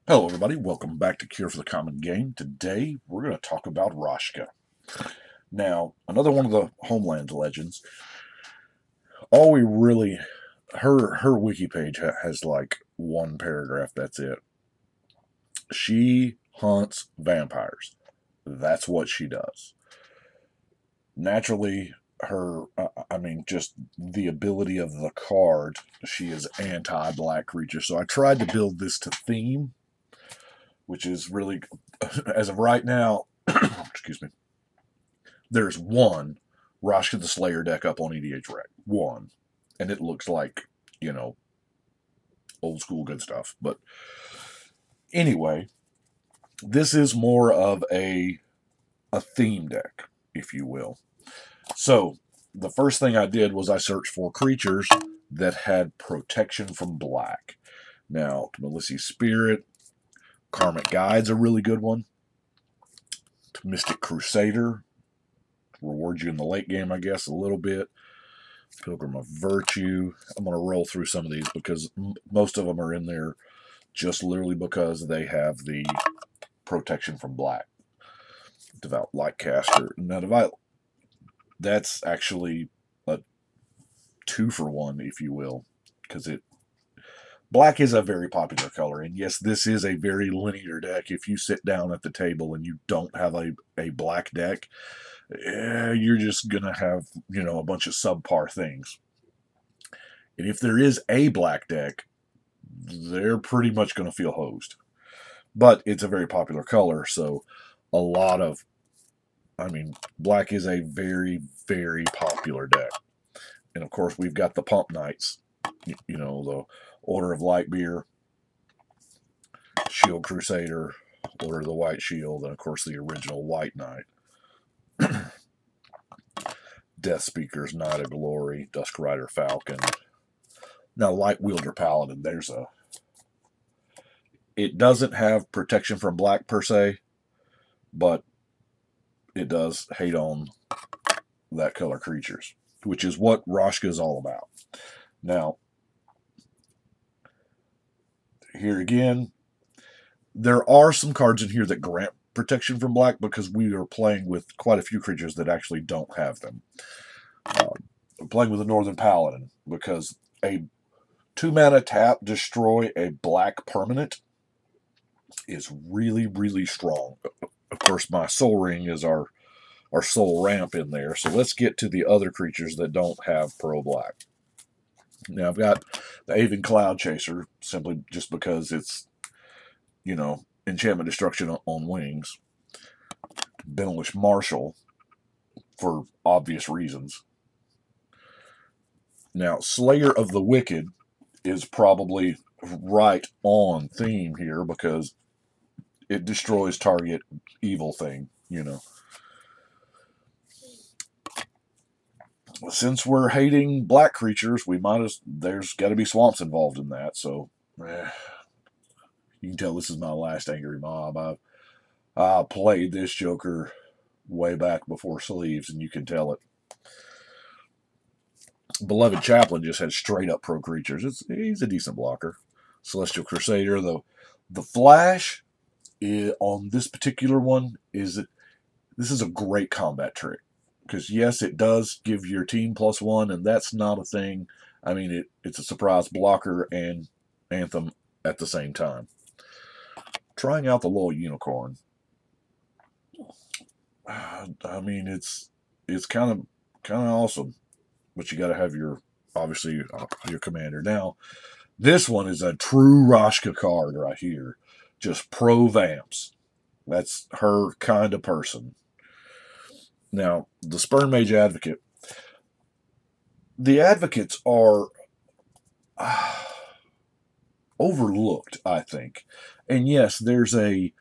Hello, everybody. Welcome back to Cure for the Common Game. Today, we're going to talk about Rashka. Now, another one of the Homeland legends. All we really, her wiki page has like one paragraph. That's it. She hunts vampires. That's what she does. Naturally, just the ability of the card. She is anti-black creature. So I tried to build this to theme, which is really, as of right now, excuse me, there's one Rashka the Slayer deck up on EDH Rec. One. And it looks like, you know, old school good stuff. But anyway, this is more of a theme deck, if you will. So the first thing I did was I searched for creatures that had protection from black. Now, Melissa's Spirit, Karmic Guide's a really good one. Mystic Crusader rewards you in the late game, I guess, a little bit. Pilgrim of Virtue. I'm going to roll through some of these because most of them are in there just literally because they have the protection from black. Devout Lightcaster. Now, Devout, that's actually a 2-for-1, if you will, because black is a very popular color, and yes, this is a very linear deck. If you sit down at the table and you don't have a black deck, you're just going to have, a bunch of subpar things. And if there is a black deck, they're pretty much going to feel hosed. But it's a very popular color, so a lot of, black is a very, very popular deck. And of course, we've got the Pump Knights, the Order of Lightbeer, Shield Crusader, Order of the White Shield, and of course the original White Knight. Death Speaker's Knight of Glory, Dusk Rider Falcon. Now, Light Wielder Paladin, it doesn't have protection from black per se, but it does hate on that color creatures, which is what Rashka is all about. Now, here again, there are some cards in here that grant protection from black because we are playing with quite a few creatures that actually don't have them. I'm playing with the Northern Paladin because a 2-mana tap destroy a black permanent is really, really strong. Of course, my Soul Ring is our Soul Ramp in there. So let's get to the other creatures that don't have pro black. Now I've got the Aven Cloud Chaser simply just because it's, enchantment destruction on wings. Benelish Marshal for obvious reasons. Now, Slayer of the Wicked is probably right on theme here because it destroys target evil thing, Since we're hating black creatures, there's got to be swamps involved in that. So, you can tell this is my last Angry Mob. I played this Joker way back before sleeves, and you can tell it. Beloved Chaplain just has straight up pro creatures. He's a decent blocker. Celestial Crusader, the Flash on this particular one this is a great combat trick because yes, it does give your team +1, and that's not a thing. It's a surprise blocker and anthem at the same time. Trying out the little unicorn. It's kind of awesome, but you got to have your commander. Now, this one is a true Rashka card right here. Just pro vamps. That's her kind of person. Now, the Sperm Mage Advocate. The Advocates are overlooked, I think. And yes, there's the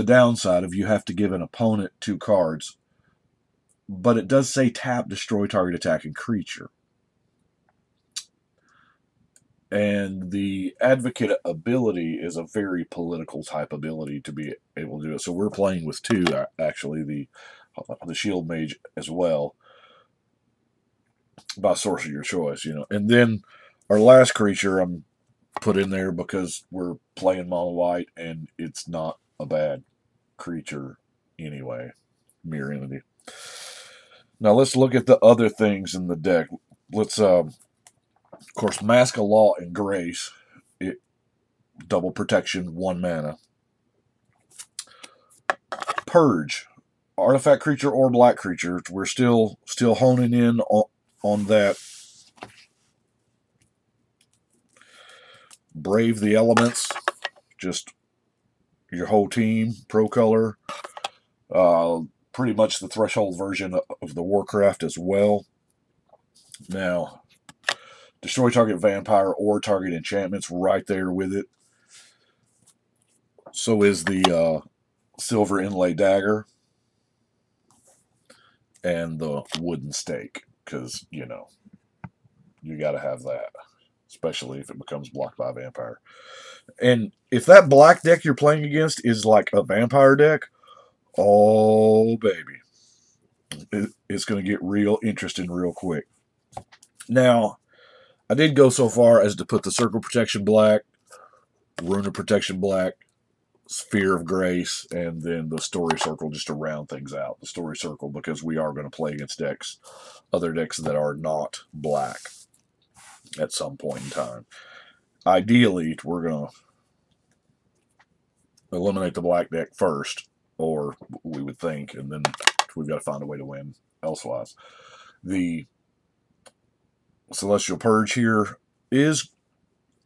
downside of you have to give an opponent 2 cards, but it does say tap, destroy target attacking creature. And the Advocate ability is a very political type ability to be able to do it. So we're playing with 2, actually, the Shield Mage as well, by source of your choice, And then our last creature, I'm put in there because we're playing mono white and it's not a bad creature anyway. Mirror entity. Now let's look at the other things in the deck. Let's, of course, Mask of Law and Grace. It double protection, 1 mana. Purge, artifact creature or black creature. We're still honing in on that. Brave the elements, just your whole team, pro color. Pretty much the threshold version of the Warcraft as well. Now, destroy target vampire or target enchantments, right there with it. So is the silver inlay dagger and the wooden stake, because, you know, you got to have that, especially if it becomes blocked by a vampire. And if that black deck you're playing against is like a vampire deck, oh, baby, it's going to get real interesting real quick. Now, I did go so far as to put the Circle Protection black, Rune of Protection black, Sphere of Grace, and then the Story Circle just to round things out. The Story Circle because we are going to play against other decks that are not black at some point in time. Ideally, we're going to eliminate the black deck first, or we would think, and then we've got to find a way to win elsewise. The Celestial Purge here is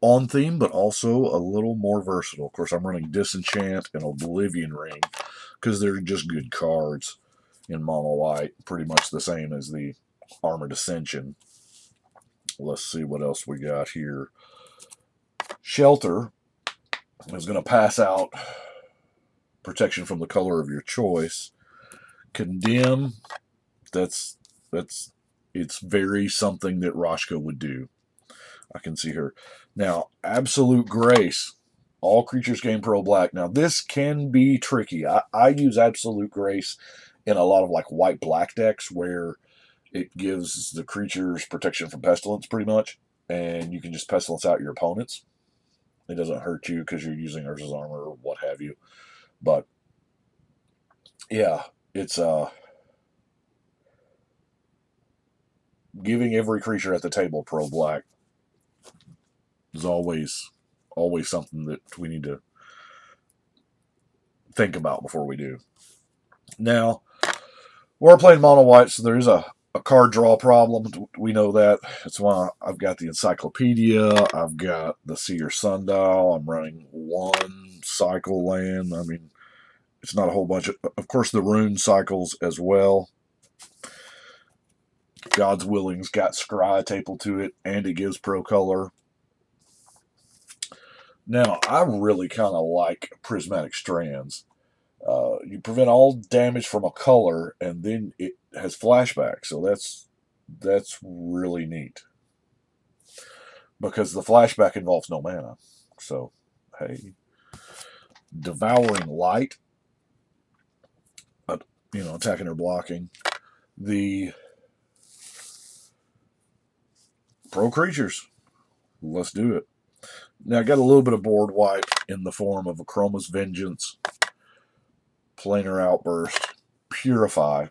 on theme, but also a little more versatile. Of course, I'm running Disenchant and Oblivion Ring because they're just good cards in mono white, pretty much the same as the Armored Ascension. Let's see what else we got here. Shelter is going to pass out protection from the color of your choice. Condemn, it's very something that Rashka would do. I can see her. Now, Absolute Grace. All creatures gain Pro Black. Now, this can be tricky. I use Absolute Grace in a lot of like white-black decks where it gives the creatures protection from Pestilence pretty much, and you can just Pestilence out your opponents. It doesn't hurt you because you're using Urza's Armor or what have you. But, yeah, it's giving every creature at the table Pro Black is always something that we need to think about before we do. Now, we're playing mono white, so there is a card draw problem. We know that. That's why I've got the Encyclopedia. I've got the Seer Sundial. I'm running 1 cycle land. I mean, it's not a whole bunch. Of course, the rune cycles as well. God's Willing's got Scry stapled to it, and it gives pro color. Now, I really kind of like Prismatic Strands. You prevent all damage from a color, and then it has flashback. So that's really neat. Because the flashback involves no mana. So, hey. Devouring Light. Attacking or blocking. The Pro Creatures. Let's do it. Now, I got a little bit of board wipe in the form of Chroma's Vengeance, Planar Outburst, Purify.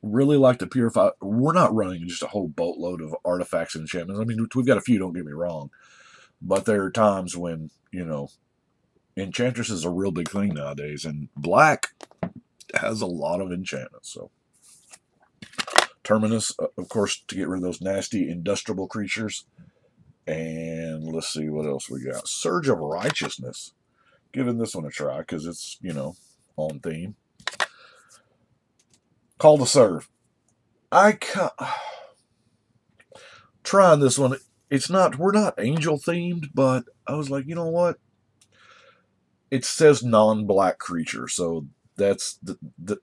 Really like to Purify. We're not running just a whole boatload of artifacts and enchantments. I mean, we've got a few, don't get me wrong. But there are times when, Enchantress is a real big thing nowadays. And black has a lot of enchantments. So, Terminus, of course, to get rid of those nasty industrial creatures. And let's see what else we got. Surge of Righteousness. Giving this one a try because it's, on theme. Call to Serve. Trying this one. We're not angel themed, but I was like, you know what? It says non-black creature, so that's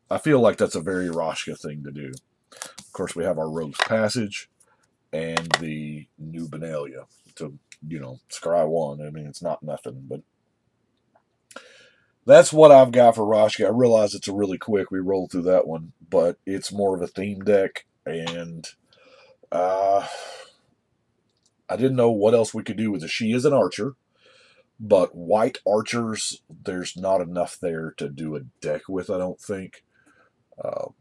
I feel like that's a very Rashka thing to do. Of course, we have our Rogue's Passage and the new Benalia to, scry 1. I mean, it's not nothing, but that's what I've got for Rashka. I realize it's a really quick. We rolled through that one, but it's more of a theme deck, and I I didn't know what else we could do with it. She is an archer, but white archers, there's not enough there to do a deck with, I don't think. Um,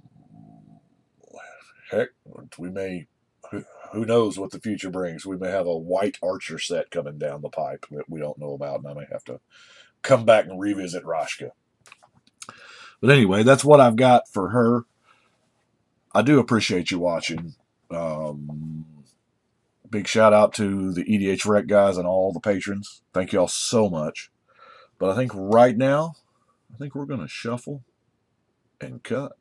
heck, we may, who knows what the future brings. We may have a white archer set coming down the pipe that we don't know about, and I may have to come back and revisit Rashka. But anyway, that's what I've got for her. I do appreciate you watching. Big shout out to the EDH Rec guys and all the patrons. Thank you all so much. But I think right now, I think we're going to shuffle and cut.